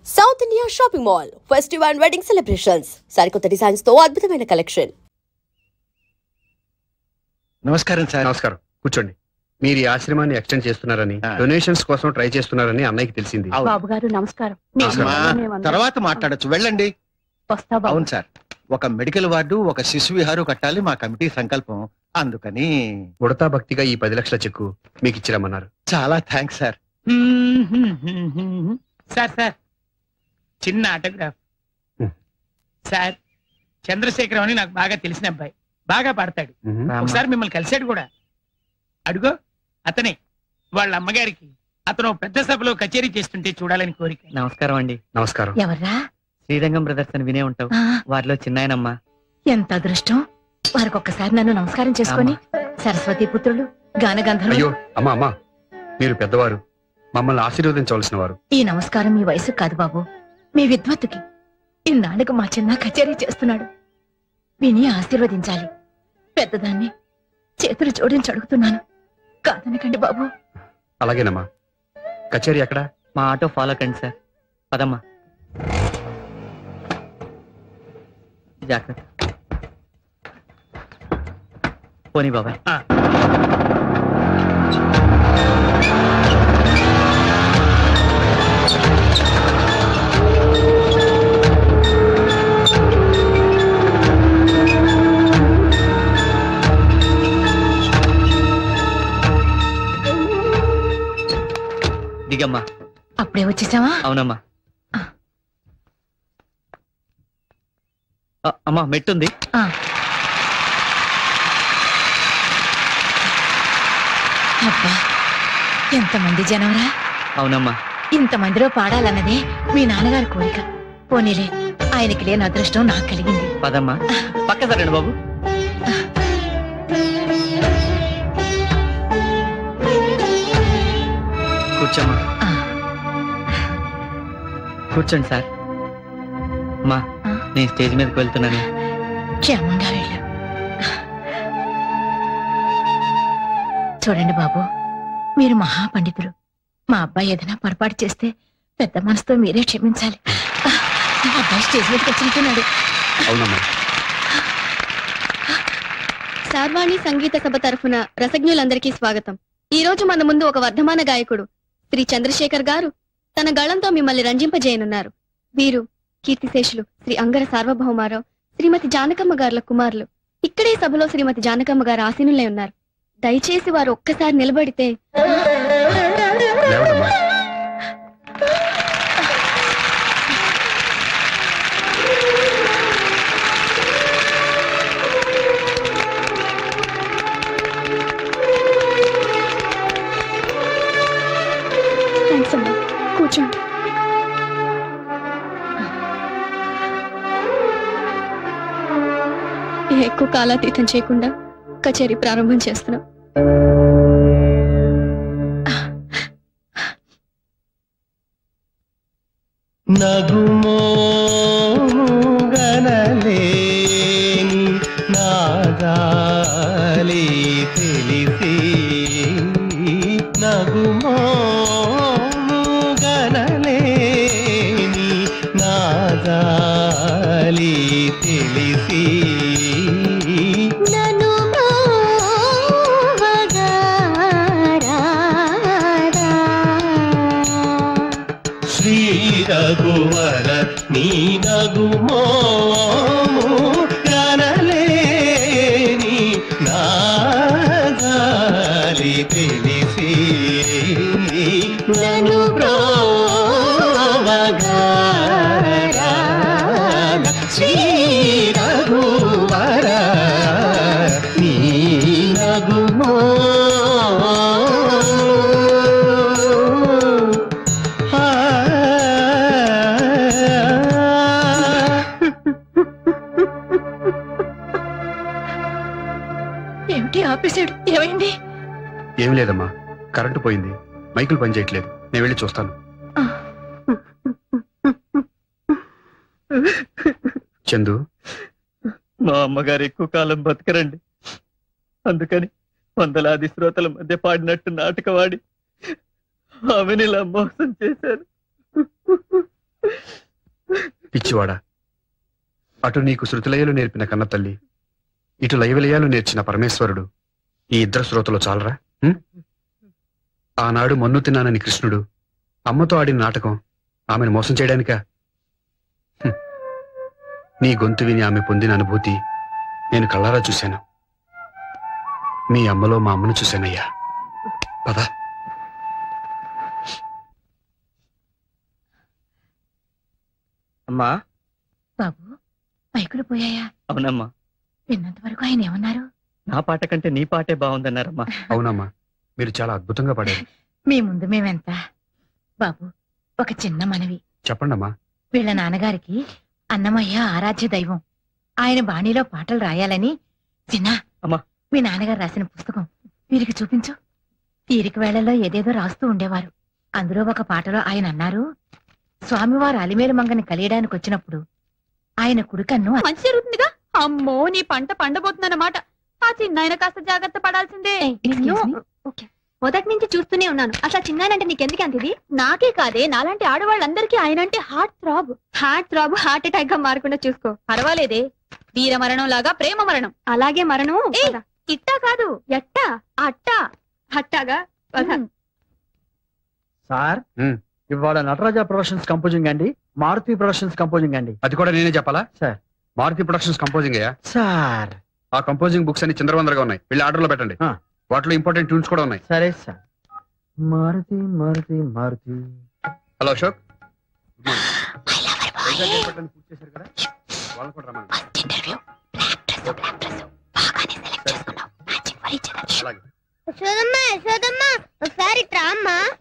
South India shopping mall festival and wedding celebrations సరికొత్త designs తో అద్భుతమైన కలెక్షన్. నమస్కారం సార్. నమస్కారం, కూర్చోండి. మీరు ఈ ఆశ్రమాన్ని ఎక్స్టెండ్ చేస్తున్నారని, డొనేషన్స్ కోసం ట్రై చేస్తున్నారని అన్నయ్యకి తెలిసింది. బాబు గారు నమస్కారం. తర్వాత మాట్లాడొచ్చు, వెళ్ళండి. అవును సార్, ఒక మెడికల్ వార్డు, ఒక శిశు విహారు కట్టాలి మా కమిటీ సంకల్పం. అందుకని ఉడతా భక్తిగా ఈ 10 లక్షల చెక్కు మీకు ఇచ్చిరమ్మన్నారు. చాలా థ్యాంక్స్ సార్. సార్ చిన్న ఆటోగ్రాఫ్. సార్, చంద్రశేఖరం అని నాకు బాగా తెలిసిన అబ్బాయి, బాగా పాడతాడు. ఒకసారి మిమ్మల్ని కలిశాడు కూడా. అడుగో అతనే. వాళ్ళ అమ్మగారికి అతను పెద్ద సభలో కచేరీ చేస్తుంటే చూడాలని కోరిక. నమస్కారం అండి. నమస్కారం. ఎవర్రా? శ్రీరంగం బ్రదర్స్ అని వినే ఉంటావు, వారిలో చిన్నాయనమ్మా. ఎంత అదృష్టం. వారికి ఒక్కసారి నన్ను నమస్కారం చేసుకొని, సరస్వతి పుత్రులు గానగంధర్వులు. అయ్యో అమ్మా, మీరు పెద్దవారు, మమ్మల్ని ఆశీర్వదించవలసిన వారు. ఈ నమస్కారం మీ వయసు కాదు బాబు, మీ విద్వత్తుకి. ఇన్నాళ్ళకు మా చిన్న కచేరీ చేస్తున్నాడు, విని ఆశీర్వదించాలి. పెద్దదాన్ని చేతులు జోడించి అడుగుతున్నాను, కాదనకండి బాబు. అలాగేనమ్మా. కచేరీ ఎక్కడ? మా ఆటో ఫాలో కండి సార్. పదమ్మా. జాగ్రత్త. పోనీ బాబాయ్. దిగమ్మా. అప్పుడే వచ్చేసావా? అవునమ్మా. అమ్మా మెట్టుంది. అబ్బా, ఎంతమంది జనంరా. అవునమ్మా. ఇంతమందిలో పాడాలన్నదే మీ నాన్నగారి కోరిక. పోనీలే, ఆయనకి లేని అదృష్టం నాకు కలిగింది. పదమ్మా. పక్క సరండి బాబు. కూర్చోమ్మా. కూర్చోండి సార్. అమ్మా, నేను స్టేజ్ మీదకి వెళ్తున్నాను. క్షేమంగా వెళ్ళు. చూడండి బాబు, మీరు మహాపండితులు. మా అబ్బాయి ఏదైనా పొరపాటు చేస్తే పెద్ద మనసుతో మీరే క్షమించాలి. అబ్బాయి స్టేజ్ మీదకి వచ్చింటున్నాడు. అవునమ్మా. సార్వాణి సంగీత సభ తరఫున రసజ్ఞులందరికీ స్వాగతం. ఈ రోజు మన ముందు ఒక వర్ధమాన గాయకుడు శ్రీ చంద్రశేఖర్ గారు తన గళంతో మిమ్మల్ని రంజింపజేయనున్నారు. వీరు కీర్తిశేషులు శ్రీ అంగర సార్వభౌమారావు, శ్రీమతి జానకమ్మ గారుల కుమారులు. ఇక్కడే సభలో శ్రీమతి జానకమ్మ గారు ఆసీనులై ఉన్నారు. దయచేసి వారు ఒక్కసారి నిలబడితే. లేవడమ్మా. కూర్చోండి. ఎక్కువ కాలాతీతం చేయకుండా కచేరీ ప్రారంభం చేస్తున్నాం. నగుమోగనలేని నాదాలి తెలిసి, నగుమోగనలేని నాదాలి తెలిసి, శ్రీ రఘువర నీ నగుమోము గనలేని నాదాలి తెలిసి, నను బ్రోవగారా శ్రీ రఘువర నీ నగుమో. ఏమిటి ఆపేశాడు? ఏమైంది? ఏమి లేదమ్మా, కరెంటు పోయింది, మైకులు పనిచేయట్లేదు. నేను వెళ్ళి చూస్తాను. చందు, మా అమ్మగారు ఎక్కువ కాలం బతకరండి. అందుకని వందలాది శ్రోతల మధ్య పాడినట్టు నాటకవాడి ఆమెని ఇలా మోసం చేశాను. పిచ్చివాడా, అటు నీకు శృతిలయలు నేర్పిన కన్న తల్లి, ఇటు లయవిలయాలు నేర్చిన పరమేశ్వరుడు, ఈ ఇద్దరు శ్రోతలు చాలరా? ఆనాడు మన్ను తిన్నానని కృష్ణుడు అమ్మతో ఆడిన నాటకం ఆమెను మోసం చేయడానికా? నీ గొంతు విని ఆమె పొందిన అనుభూతి నేను కళ్ళారా చూశాను. మీ అమ్మలో మా అమ్మను చూశానయ్యా. పదా. అమ్మా. బాబు, మైకులు పోయాయా? అవునమ్మా. విన్నంత వరకు ఆయన ఏమన్నారు? నా పాట కంటే నీ పాటే బాగుందన్నారమ్మా. అవునమ్మా, మీరు చాలా అద్భుతంగా పాడారు. మీ ముందు మేమెంత. బాబు, ఒక చిన్న మనవి. చెప్పండమ్మా. వీళ్ళ నాన్నగారికి అన్నమయ్య ఆరాధ్య దైవం. ఆయన బాణీలో పాటలు రాయాలని చిన్న అమ్మా, మీ నాన్నగారు రాసిన పుస్తకం వీరికి చూపించు. తీరిక వేళల్లో ఏదేదో రాస్తూ ఉండేవారు. అందులో ఒక పాటలో ఆయన అన్నారు, స్వామివారు అలిమేలు మంగని కలియడానికి వచ్చినప్పుడు ఆయన కుడికన్ను మంచి జరుగుతుందిగా. అమ్మో, నీ పంట పండబోతుందన్నమాట. ఆ చిన్న కాస్త జాగ్రత్త పడాల్సిందే. మొదటి నుంచి చూస్తూనే ఉన్నాను. అసలు చిన్నాయనంటే నీకెందుకు అంత ఇది? నాకే కాదే, నాలాంటి ఆడవాళ్ళందరికీ ఆయన అంటే హార్ట్ థ్రాబ్. హార్ట్ అటాక్ గా మారకుండా చూసుకో. పర్వాలేదే, వీర మరణం లాగా ప్రేమ మరణం. అలాగే మరణం ఇట్టా కాదు, ఎట్టా అట్టా అట్టాగా. సార్, ఇవాళ నటరాజ ప్రొడక్షన్స్ కంపోజింగ్ అండి, మారుతి ప్రొడక్షన్స్ కంపోజింగ్ అండి. అది కూడా నేనే చెప్పాలా? సార్, మారుతి ప్రొడక్షన్స్ కంపోజింగ్ అయ్యా. సార్, ఆ కంపోజింగ్ బుక్స్ అన్ని చంద్రవందరగా ఉన్నాయి, వెళ్ళి ఆర్డర్ లో పెట్టండి. వాటిలో ఇంపార్టెంట్ ట్యూన్స్ కూడా ఉన్నాయి. సరే సార్. మారుతి మారుతి మారుతి. హలో అశోక్, పూర్తి చేశారు కదా, వాళ్ళని కూడా రమ్మని.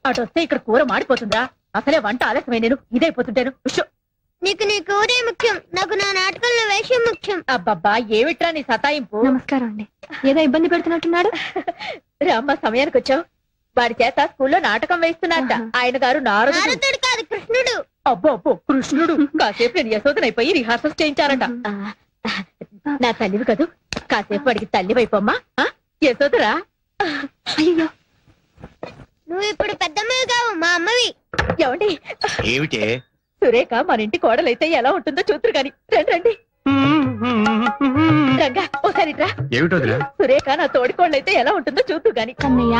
అటు వస్తే ఇక్కడ కూర మాడిపోతుందా? అసలే వంట ఆలస్యమై నేను ఇదైపోతుంటాను. నీకు నీ కూరే ముఖ్యం, నాకు నా నాటకంలో వేషం ముఖ్యం. అబ్బబ్బా, ఏమిట్రా నీ సతాయింపు? నమస్కారం అండి. ఏదో ఇబ్బంది పెడుతున్నట్టున్నాడు. రామ్మ, సమయానికి వచ్చావు. వాడి చేత స్కూల్లో నాటకం వేస్తున్నట్ట. ఆయన గారు నారదుడు కాదు, కృష్ణుడు. అబ్బో అబ్బో, కృష్ణుడు. కాసేపు నేను యశోదనైపోయి రిహార్సల్స్ చేయించారట. నా తల్లివి కదూ, కాసేపు వాడికి తల్లి వైపోమ్మా. యశోదరా. అయ్యో, నువ్వు ఇప్పుడు పెద్దమ్మవి కావు, మా అమ్మవి. ఏమండి? ఏమిటే? సురేఖ మన ఇంటి కోడలైతే ఎలా ఉంటుందో చూతురు గాని. రండి రండి. రంగా, ఓసారి రా. ఏమిటో సురేఖ నా తోడి కోడలైతే ఎలా ఉంటుందో చూతురు గాని. కన్నయ్య,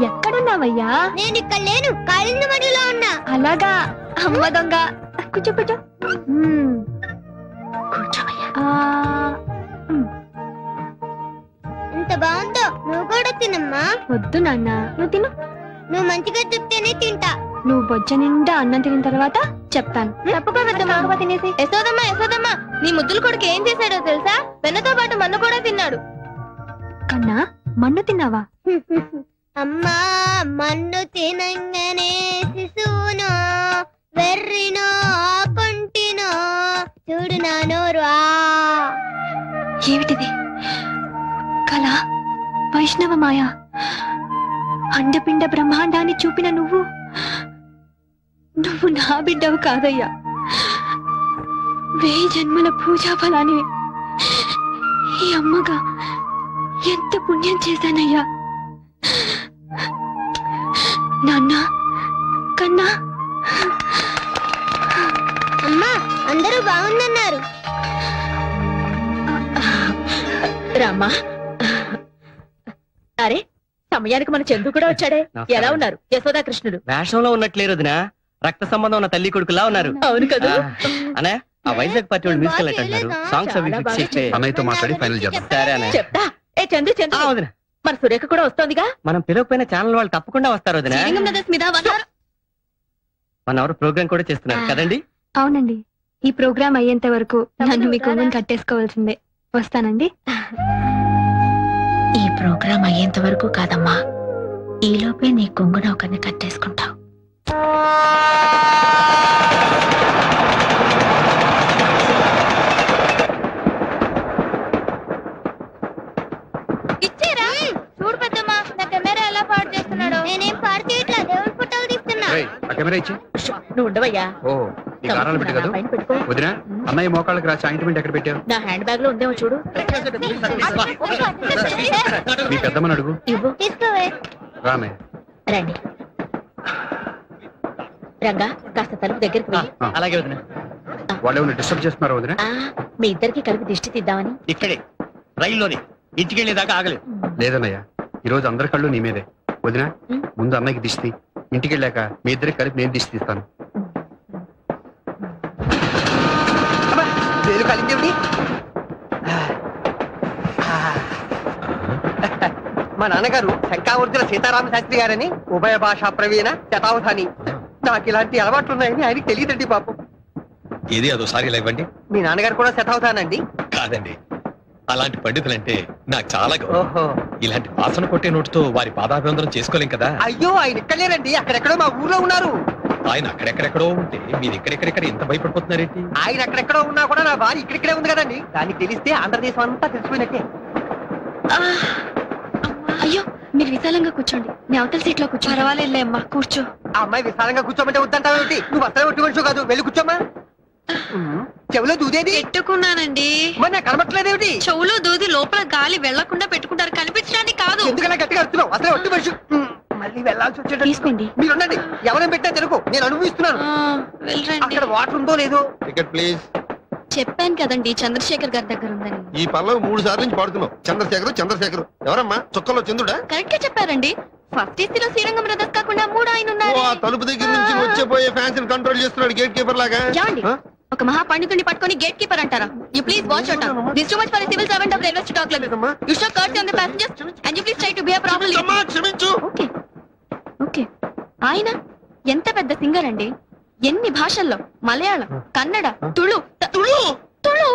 ఎక్కడున్నావయ్యా? నేను ఇక్కడ లేను, కాళింద మడిలో ఉన్నా. అలాగా, అమ్మ దొంగ. కూర్చో కూర్చో. ఎంత బాగుందో, నువ్వు కూడా తినమ్మా. వద్దు నాన్న, నువ్వు తిను. నువ్వు మంచిగా చెప్తేనే తింటా. నువ్వు బొజ్జ నిండా అన్నం తిన్న తర్వాత చెప్తాను. తప్పుకో, తినేసి. యశోదమ్మ యశోదమ్మ, నీ ముద్దుల కొడుకు ఏం చేశాడో తెలుసా? వెన్నతో పాటు మన్ను కూడా తిన్నాడు. కన్నా, మన్ను తిన్నావా? అమ్మా, మన్ను తినంగానే శిశువునో వెర్రినో కొంటినో చూడు నా నోరు. ఏమిటిది? కళ, వైష్ణవ మాయ, అండపిండ బ్రహ్మాండాన్ని చూపిన నువ్వు నా బిడ్డవు కాదయ్యా. 1000 జన్మల పూజా ఫలాన్ని ఈ అమ్మగా ఎంత పుణ్యం చేశానయ్యా. నాన్న, కన్నా. అమ్మా, అందరూ బాగుందన్నారు. రామ్మా. అరే, సమయానికి మన చందు కూడా వచ్చాడే. ఎలా ఉన్నారు యశోదా కృష్ణుడు? వేషంలో ఉన్నట్లేరు వదినా, రక్త సంబంధం ఉన్న తల్లి కొడుకులా ఉన్నారు. అవును కదా. అనే ఆ వైజాగ్ పార్టీ వాళ్ళు మ్యూజికల్ అంటున్నారు. సాంగ్స్ అవి ఫిక్స్ చేస్తే అన్నయ్యతో మాట్లాడి ఫైనల్ చేద్దాం. సరే అనే చెప్తా. ఏ చందు, చందు వదినా, మన సురేఖ కూడా వస్తోందిగా. మనం పిలవకపోయిన ఛానల్ వాళ్ళు తప్పకుండా వస్తారు వదినా. 1 అవర్ ప్రోగ్రామ్ కూడా చేస్తున్నారు కదండి? అవునండి. ఈ ప్రోగ్రామ్ అయ్యేంత వరకు నన్ను మీ కొంగుని కట్టేసుకోవాల్సిందే. వస్తానండి. ఈ ప్రోగ్రాం అయ్యేంత వరకు కాదమ్మా, ఈలోపే నీ కొంగున ఒకరిని కట్టేసుకుంటావు. ఇచ్చేరా? చూడు పెద్దమ్మా, నా కెమెరా ఎలా పాడు చేస్తున్నాడు. నేనేం పాడు చేయట్లా, దేవుడి ఫోటోలు తీస్తున్నా. కెమెరా ఇచ్చి. నువ్వు ఉండవయ్యా. ఓ, నీ కారాలు పెట్టి కదా వదినా. అన్నయ్య మోకాళ్ళకి రాసి ఆయింట్మెంట్ ఎక్కడ పెట్టావు? నా హ్యాండ్ బ్యాగ్ లో ఉందేమో చూడు. మీ పెద్దమ్మని అడుగు. ఇవ్వు. తీసుకోవే. రామే. రండి. రంగా, కాస్త తలుపు దగ్గరికి వెళ్ళి. అలాగే వదినా. వాళ్ళు ఏమైనా డిస్టర్బ్ చేస్తున్నారా వదిన? మీ ఇద్దరికి కలిపి దిష్టి తీద్దామని. ఇక్కడే రైల్లోనే ఇంటికి వెళ్ళేదాకా ఆగలేదు. లేదన్నయ్య, ఈ రోజు అందరి కళ్ళు నీ మీదే. వదిన, ముందు అన్నయ్యకి దిష్టి, ఇంటికి వెళ్ళాక మీ ఇద్దరికి కలిపి నేను దిష్టి తీస్తాను. మా నాన్నగారు శంకావర్తుల సీతారామ శాస్త్రి గారని ఉభయ భాషా ప్రవీణ శతావధాని. నాకు ఇలాంటి అలవాట్లు ఉన్నాయని ఆయనకి తెలియదండి పాపం. ఏది అదోసారి ఇలా ఇవ్వండి. మీ నాన్నగారు కూడా శతావధానండి? కాదండి, అలాంటి పండితులంటే నాకు చాలా గౌరవం. ఇలాంటి వాసన కొట్టే నోటితో వారి పాదాభివందనం చేసుకోలేం కదా. అయ్యో, ఆయన ఇక్కడ లేరండి, అక్కడెక్కడో మా ఊర్లో ఉన్నారు. ఆయన అక్కడెక్కడెక్కడో ఉంటే మీరు ఇక్కడెక్కడెక్కడ ఎంత భయపడిపోతున్నారేంటి? ఆయన అక్కడెక్కడో ఉన్నా కూడా నా భార్య ఇక్కడిక్కడే ఉంది కదండి. దానికి తెలిస్తే ఆంధ్రదేశం అంతా తెలిసిపోయినట్టే. అయ్యో, మీరు విశాలంగా కూర్చోండి, నేను అవతల సీట్ లో కూర్చో. పర్వాలేదులే అమ్మా, కూర్చో. ఆ అమ్మాయి విశాలంగా కూర్చోమంటే వద్దంటావేమిటి? నువ్వు అసలు ఒట్టి మనిషి కాదు, వెళ్ళి కూర్చోమ్మా. చెవులో దూదేది పెట్టుకున్నానండి. మరి నాకు కనబట్టలేదేమిటి? చెవులో దూది లోపల గాలి వెళ్లకుండా పెట్టుకుంటారు, కనిపించడానికి కాదు. ఎందుకలా గట్టిగా అడుగుతున్నావు? అసలు ఒట్టి మనిషి. మళ్ళీ వెళ్ళాల్సి వచ్చేట. తీసుకోండి. మీరు ఉండండి, ఎవరైనా పెట్టా తెలుగు, నేను అనుభవిస్తున్నాను. అక్కడ వాటర్ ఉందో లేదో. Ticket please. చెప్పాను కదండి చంద్రశేఖర్ గారి దగ్గర ఉందని. ఈ పల్లవి 3 సార్లు నుంచి పాడుతున్నావు. చంద్రశేఖర్ చంద్రశేఖర్ ఎవరమ్మా? చొక్కలో చంద్రుడా? కరెక్ట్ గా చెప్పారండి. ఫస్ట్ ఏసీలో శ్రీరంగం బ్రదర్స్ కాకుండా 3 ఆయన ఉన్నారు. తలుపు దగ్గర నుంచి వచ్చేపోయే ఫ్యాన్స్ కంట్రోల్ చేస్తున్నాడు గేట్ కీపర్ లాగా. ఒక మహా పండితుడిని పట్టుకొని గేట్ కీపర్ అంటారా? You please watch out. This too much for a civil servant of railway to talk like this. You show courtesy on the passengers and you please try to behave properly. క్షమించు. Okay okay. ఆయన ఎంత పెద్ద singer అండి. ఎన్ని భాషల్లో, Malayalam, Kannada, Tulu Tulu Tulu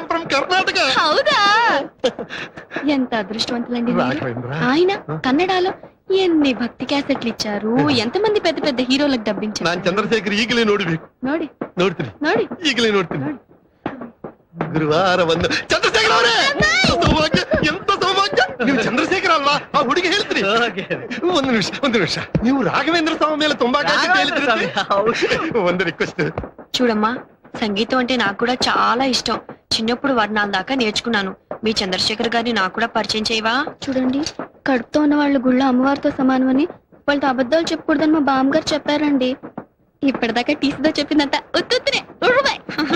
from Karnataka. హౌదా? ఎంత అదృష్టవంతులండి మీరు. ఆయన కన్నడలో ఎన్ని భక్తి క్యాసెట్లు ఇచ్చారు, ఎంతమంది పెద్ద పెద్ద హీరోలకు డబ్బించారు. ನಾನು ಚಂದ್ರಶೇಖರ್ ಈಗಲೇ ನೋಡಬೇಕು. ನೋಡಿ ನೋಡ್ತೀನಿ ನೋಡಿ ಈಗಲೇ ನೋಡ್ತೀನಿ. ಗುರುವಾರ ಒಂದು ಚಂದ್ರಶೇಖರ್ ಅವರೇ, ಸೌಭಾಗ್ಯ, ಎಂತ ಸೌಭಾಗ್ಯ. ನೀವು ಚಂದ್ರಶೇಖರ್ ಅಲ್ವಾ? ಆ ಹುಡುಗಿ ಹೇಳ್ತೀರಿ. ಒಂದು ನಿಮಿಷ ನೀವು ರಾಘವೇಂದ್ರ ಸ್ವಾಮಿ ಮೇಲೆ ತುಂಬಾ ಒಂದು ರಿಕ್ವೆಸ್ಟ್. చూడమ్మా, సంగీతం అంటే నాకు కూడా చాలా ఇష్టం. చిన్నప్పుడు వర్ణాల దాకా నేర్చుకున్నాను. మీ చంద్రశేఖర్ గారిని నాకు కూడా పరిచయం చేయవా? చూడండి, కడుపుతో ఉన్న వాళ్ళు గుళ్ళో అమ్మవారితో సమానమని, వాళ్ళతో అబద్ధాలు చెప్పకూడదని మా బామ్మగారు చెప్పారండి. ఇప్పటిదాకా టీసీతో చెప్పిందంతా ఉత్తునే.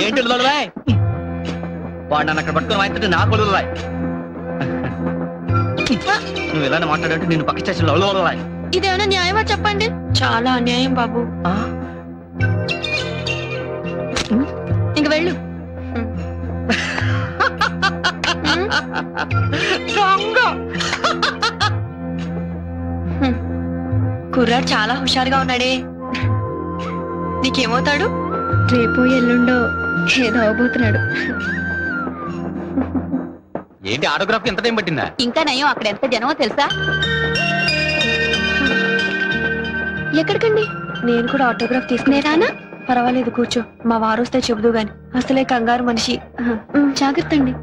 ఏంటి వాడు నన్ను అక్కడ పట్టుకుని వాయించంటే నాకు వదలరాయ్. నువ్వు ఇలానే మాట్లాడంటే నేను పక్క స్టేషన్ లో వదలరాయ్. ఇదేమైనా న్యాయమా చెప్పండి? చాలా అన్యాయం బాబు. ఇంక వెళ్ళు. కుర్రాడు చాలా హుషారుగా ఉన్నాడే. నీకేమవుతాడు? రేపు ఎల్లుండో ఏదో అవబోతున్నాడు. ఏంటి ఆటోగ్రాఫ్ ఎంత టైం పట్టిందా? ఇంకా నయం, అక్కడ ఎంత జనమో తెలుసా? ఎక్కడికండి? నేను కూడా ఆటోగ్రాఫ్ తీసుకునేరానా? పర్వాలేదు, కూర్చో. మా వారు వస్తే చెబుదు గాని, అసలే కంగారు మనిషి. జాగ్రత్త అండి.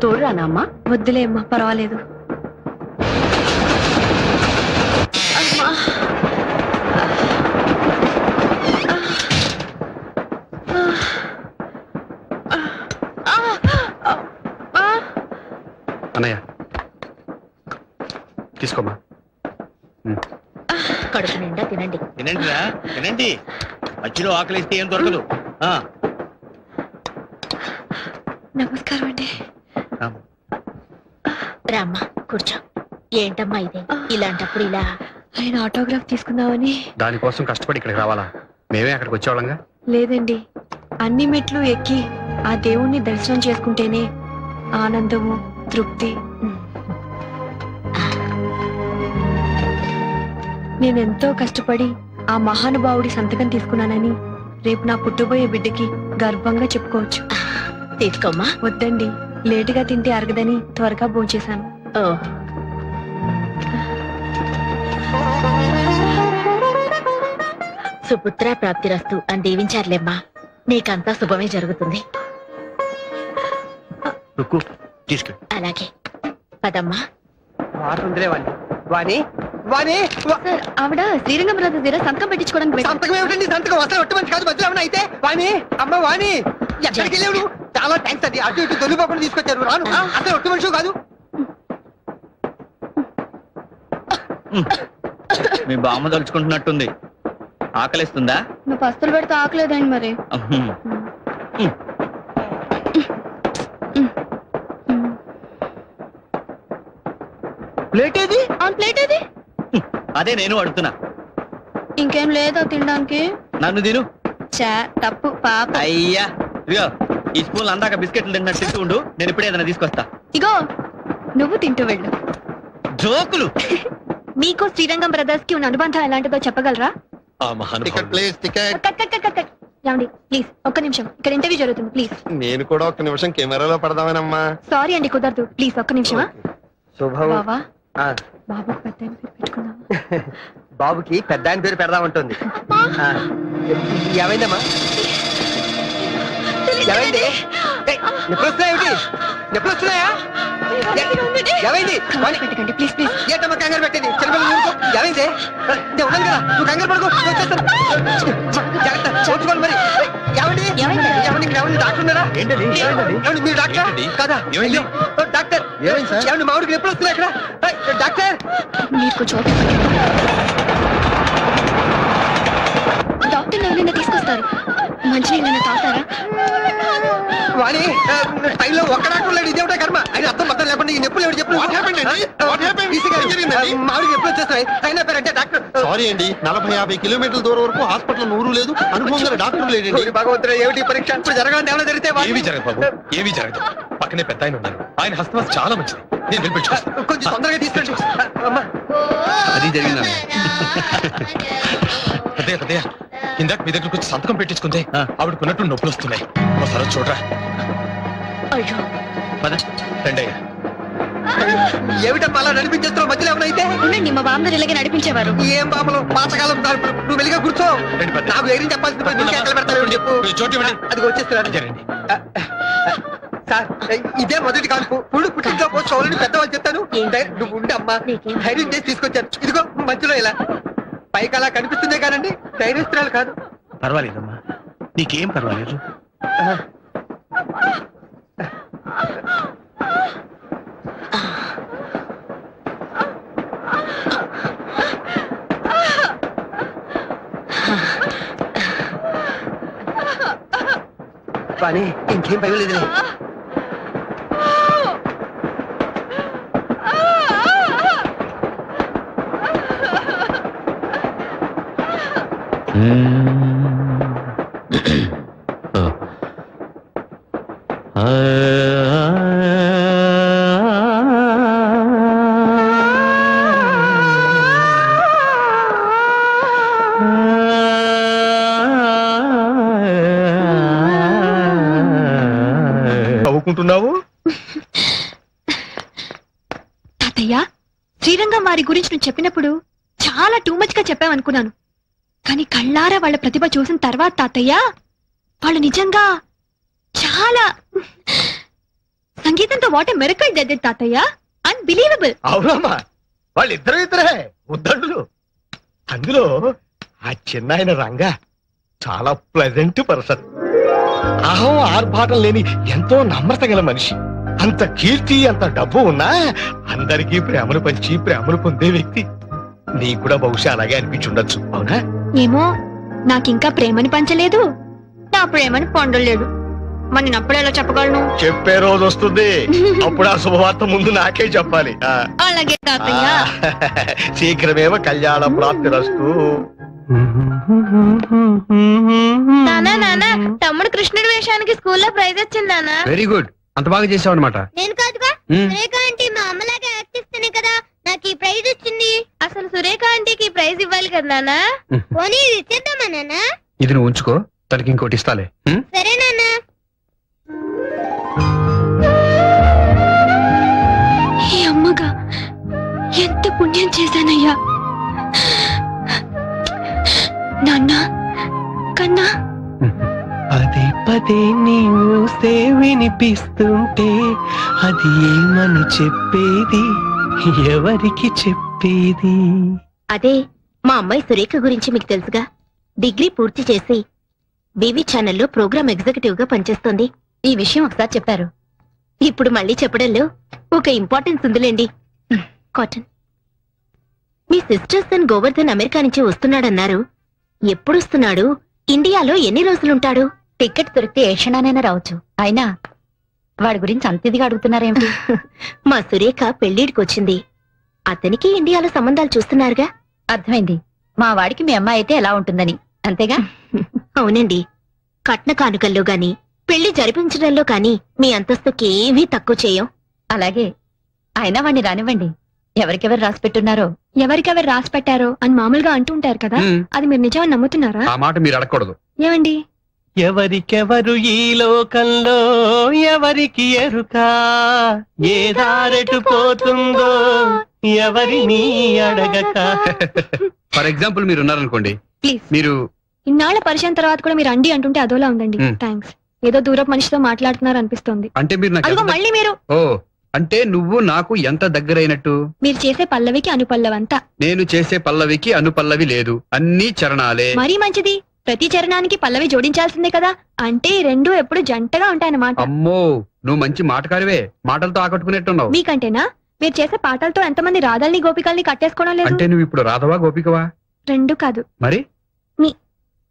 తోడురానా అమ్మా? వద్దులే అమ్మా, పర్వాలేదు. అన్నయ్య తీసుకోమా. కడుపు నిండా తినండి. తినండి రా, తినండి. మధ్యలో ఆకలిస్తే ఏం దొరకదు. నమస్కారం అండి. రామ్మా, కూర్చో. ఏంటమ్మా ఇది? ఇలాంటప్పుడు ఇలా ఆయన ఆటోగ్రాఫ్ తీసుకుందామని. దానికోసం కష్టపడి ఇక్కడికి రావాలా? మేమే అక్కడికి వచ్చేవాళ్ళంగా. లేదండి, అన్ని మెట్లు ఎక్కి ఆ దేవుణ్ణి దర్శనం చేసుకుంటేనే ఆనందము, తృప్తి. నేనెంతో కష్టపడి ఆ మహానుభావుడి సంతకం తీసుకున్నానని రేపు నా పుట్టబోయే బిడ్డకి గర్వంగా చెప్పుకోవచ్చు. తీసుకోమ్మా. వద్దండి, లేటుగా తింటే అరగదని త్వరగా భోంచేశాను. సుపుత్ర ప్రాప్తిరస్తు అని దీవించారులేమ్మా. నీకంతా శుభమే జరుగుతుంది. అలాగే పదమ్మా. ఆవిడ శ్రీరంగం బ్రదర్స్ దగ్గర సంతకం పెట్టించుకోవడానికి. సంతకం ఏమిటండి? సంతకం అసలు ఒట్టి మంచి కాదు. మధ్యలో అయితే వాణి, అమ్మ వాణి, ఎక్కడికి వెళ్ళావు? చాలా థ్యాంక్స్ అండి. అటు ఇటు తొలిపోకుండా తీసుకొచ్చారు. రాను, అసలు ఒట్టి మనిషి కాదు. మీ బామ్మ తలుచుకుంటున్నట్టుంది. ఆకలిస్తుందా? నువ్వు పస్తులు పెడితే ఆకలేదండి మరి. ప్లేట్ ఏది? ప్లేట్ ఏది? అదే నేను అడుగుతున్నా. ఇంకేం లేదా తినడానికి? నన్ను తిను. చా తప్పు పాప. అయ్యా ఇదిగో ఈ స్పూన్ అందాక బిస్కెట్లు తిన్నట్టు తింటూ ఉండు, నేను ఇప్పుడే ఏదైనా తీసుకొస్తా. ఇగో నువ్వు తింటూ వెళ్ళు. జోకులు. మీకు శ్రీరంగం బ్రదర్స్ కి ఉన్న అనుబంధం ఎలాంటిదో చెప్పగలరా? ఏమండి ప్లీజ్ ఒక్క నిమిషం, ఇక్కడ ఇంటర్వ్యూ జరుగుతుంది ప్లీజ్. నేను కూడా ఒక్క నిమిషం కెమెరాలో పడదామేనమ్మా. సారీ అండి కుదరదు, ప్లీజ్ ఒక్క నిమిషమా. శుభం. బాబుకి పెద్ద ఆయన పేరు పెట్టుకుందాం. బాబుకి పెద్ద ఆయన పేరు పెడదామంటుంది. ఏమైందమ్మా? ఏమైంది? నిప్పులొస్తున్నాయేమిటి? నిప్పులొస్తున్నాయా? ఏమైంది? పెట్టకండి ప్లీజ్ ప్లీజ్. ఏంటమ్మా కంగారు పెట్టేది? చిన్నపిల్లలు ఏమైంది? నేను ఉన్నాను కదా, నువ్వు కంగారు పడుకో. జాగ్రత్త చూసుకోండి మరి. ఏమండి ఏమండి ఇక్కడ ఏమండి డాక్టర్ ఉన్నారా? ఏమండి మీరు డాక్టర్ కదా? డాక్టర్ ఏమండి మామిడికి ఎప్పుడు వస్తున్నాయి ఇక్కడ? డాక్టర్ మీరు కొంచెం డాక్టర్ ఎవరైనా తీసుకొస్తారు. మంచినీళ్ళైనా తాగుతారా? వాణి టైంలో ఒక్క డాక్టర్ లేడు. ఇదేమిటో కర్మ. ఆయన అర్థం పక్కన లేకుండా ఈ నొప్పులు ఎవరు చెప్పు. మామిడికి ఎప్పుడు వచ్చేస్తాయి? అయినా పేరంటే డాక్టర్. సారీ అండి, 40-50 కిలోమీటర్ల దూరం వరకు హాస్పిటల్ నూరు లేదు, అనుభవం గల డాక్టర్ లేడండి. భగవంతుడు ఏమిటి పరీక్ష? ఇప్పుడు జరగాలని ఏమైనా జరిగితే ఏమి జరగదు బాబు, ఏమి జరగదు. పక్కనే పెద్ద ఆయన ఉన్నారు, ఆయన హస్తవాస చాలా మంచిది. నేను వెళ్ళిపెట్టుకొస్తాను. కొంచెం తొందరగా తీసుకెళ్ళి. అది జరిగిందా? పెద్దయ్య పెద్దయ్య, ఇందాక మీ దగ్గరకు వచ్చి సంతకం పెట్టించుకుంటే ఆవిడకున్నట్టు నొప్పులు వస్తున్నాయి. ఒకసారి చూడరా. రండి. ఏమిటమ్మా అలా నడిపించేస్తావు? మధ్యలో ఏమైనా ఉండండి, మా బామ్మగారు ఇలాగే నడిపించేవారు. ఏం బాబులు పాతకాలం. నువ్వు వెలిగా కూర్చో. నాకు ధైర్యం చెప్పాల్సింది పెడతాను చెప్పు. అది వచ్చేస్తున్నాను సార్. ఇదే మొదటి కాల్పు. పుడు పుట్టింట్లో పోసుకోవాలని పెద్దవాళ్ళు చెప్తాను. నువ్వు ఉండి అమ్మా, ధైర్యం చేసి తీసుకొచ్చాను. ఇదిగో మధ్యలో ఇలా పైకి అలా కనిపిస్తుందే కానండి, ధైర్యస్తురాలు కాదు. పర్వాలేదమ్మా, నీకేం పర్వాలేదు. కానీ ఇంకేం భయం లేదులే. నవ్వుకుంటున్నావు? తాతయ్య, శ్రీరంగం వారి గురించి నువ్వు చెప్పినప్పుడు చాలా టూ మచ్ గా చెప్పావనుకున్నాను. కానీ కళ్ళారా వాళ్ళ ప్రతిభ చూసిన తర్వాత తాతయ్య, వాళ్ళు నిజంగా చాలా సంగీతంతో what a miracle they did తాతయ్య. అన్బిలీవబుల్. అవునమ్మా, వాళ్ళిద్దరే ఉద్దండులు. అందులో ఆ చిన్న రంగా చాలా ప్లెజెంట్ పర్సన్. అహం ఆర్భాటం లేని ఎంతో నమ్రత గల మనిషి. అంత కీర్తి, అంత డబ్బు ఉన్నా అందరికీ ప్రేమను పంచి ప్రేమను పొందే వ్యక్తి. నీకు కూడా బహుశా అలాగే అనిపించుండొచ్చు, అవునా? ఏమో, నాకింకా ప్రేమని పంచలేదు, నా ప్రేమని పొందలేదు. మరి నేను అప్పుడు ఎలా చెప్పగలను? చెప్పే రోజు వస్తుంది, అప్పుడు ఆ శుభవార్త ముందు నాకే చెప్పాలి. అలాగే తాతయ్య. శీఘ్రమేవ కళ్యాణ ప్రాప్తిరస్తు. నానా నానా, తమ్ముడు కృష్ణుడి వేషానికి స్కూల్లో ప్రైజ్ వచ్చింది నానా. వెరీ గుడ్, అంత బాగా చేసావు అనమాట. నేను కాదుగా, సురేఖ ఆంటీ మా అమ్మలాగా యాక్ట్ చేస్తేనే కదా నాకు ఈ ప్రైజ్ వచ్చింది. అసలు సురేఖ ఆంటీకి ప్రైజ్ ఇవ్వాలి కదా నానా. పోనీ ఇది ఇచ్చేద్దామా నానా? ఇది నువ్వు ఉంచుకో, తనకి ఇంకోటి ఇస్తాలే. సరే నానా. ఈ అమ్మగా ఎంత పుణ్యం చేశానయ్యా. నాన్న కన్నా, పదే పదే నీవుస్తే వినిపిస్తుంటే అది ఏమని చెప్పేది, ఎవరికి చెప్పేది? అదే మా అమ్మాయి సురేఖ గురించి మీకు తెలుసుగా. డిగ్రీ పూర్తి చేసి బీవీ ఛానల్లో ప్రోగ్రామ్ ఎగ్జిక్యూటివ్ గా పనిచేస్తోంది. ఈ విషయం ఒకసారి చెప్పారు, ఇప్పుడు మళ్ళీ చెప్పడంలో ఒక ఇంపార్టెన్స్ ఉందిలేండి. కాటన్, మీ సిస్టర్ సన్ గోవర్ధన్ అమెరికా నుంచి వస్తున్నాడన్నారు. ఎప్పుడొస్తున్నాడు? ఇండియాలో ఎన్ని రోజులుంటాడు? టికెట్ దొరికితే ఏ క్షణానైనా రావచ్చు. అయినా వాడి గురించి అంత ఇదిగా అడుగుతున్నారేమిటి? మా సురేఖ పెళ్లిడికొచ్చింది. అతనికి ఇండియాలో సంబంధాలు చూస్తున్నారుగా. అర్థమైంది. మా వాడికి మీ అమ్మాయి అయితే ఎలా ఉంటుందని, అంతేగా? అవునండి. కట్న కానుకల్లో గాని పెళ్లి జరిపించడంలో కాని మీ అంతస్తుకి ఏమీ తక్కువ చేయం. అలాగే. అయినా వాణ్ణి రానివ్వండి. ఎవరికెవరు రాసి పెట్టున్నారో, ఎవరికెవరు రాసి పెట్టారో అని మామూలుగా అంటుంటారు కదా, అది మీరు నిజమని నమ్ముతున్నారా? ఆ మాట మీరు అడగకూడదు. ఏమండి? ఎవరికెవరు ఈ లోకంలో ఎవరికి ఎరుక, ఏ దారెటు పోతుందో ఎవరిని అడగక. ఫర్ ఎగ్జాంపుల్ మీరు ఉన్నారనుకోండి, ప్లీజ్. మీరు ఇన్నాళ్ల పరిచయం తర్వాత కూడా మీరు అండి అంటుంటే అదోలా ఉందండి. థ్యాంక్స్. ఏదో దూరపు మనిషితో మాట్లాడుతున్నారు అనిపిస్తోంది. అంటే మీరు నాకు అదిగో మళ్ళీ మీరు. ఓ, అంటే నువ్వు నాకు ఎంత దగ్గరైనట్టు? మీరు చేసే పల్లవికి అనుపల్లవంతా. నేను చేసే పల్లవికి అనుపల్లవి లేదు, అన్ని చరణాలే. మరీ మంచిది. ప్రతి చరణానికి పల్లవి జోడించాల్సిందే కదా. అంటే ఈ రెండు ఎప్పుడు జంటగా ఉంటాయన్నమాట. అమ్మో, నువ్వు మంచి మాటకారివే. మాటలతో ఆకట్టుకునేట్టున్నావు. మీకంటేనా? మీరు చేసే పాటలతో ఎంతమంది రాధల్ని గోపికల్ని కట్టేసుకోవడం లేదు. అంటే నువ్వు ఇప్పుడు రాధవా గోపికవా? రెండు కాదు. మరి మీ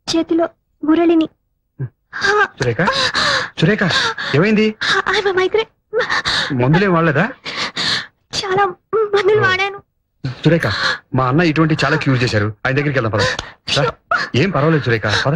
చేతిలో మురళిని. సురేఖ, సురేఖ ఏమైంది? మందులే వాడలేదా? చాలా మందులు వాడాను. సురేఖ, మా అన్న ఇటువంటి చాలా క్యూర్ చేశారు. ఆయన దగ్గరికి వెళ్దాం పద. ఏం పర్వాలేదు సురేఖ, పద.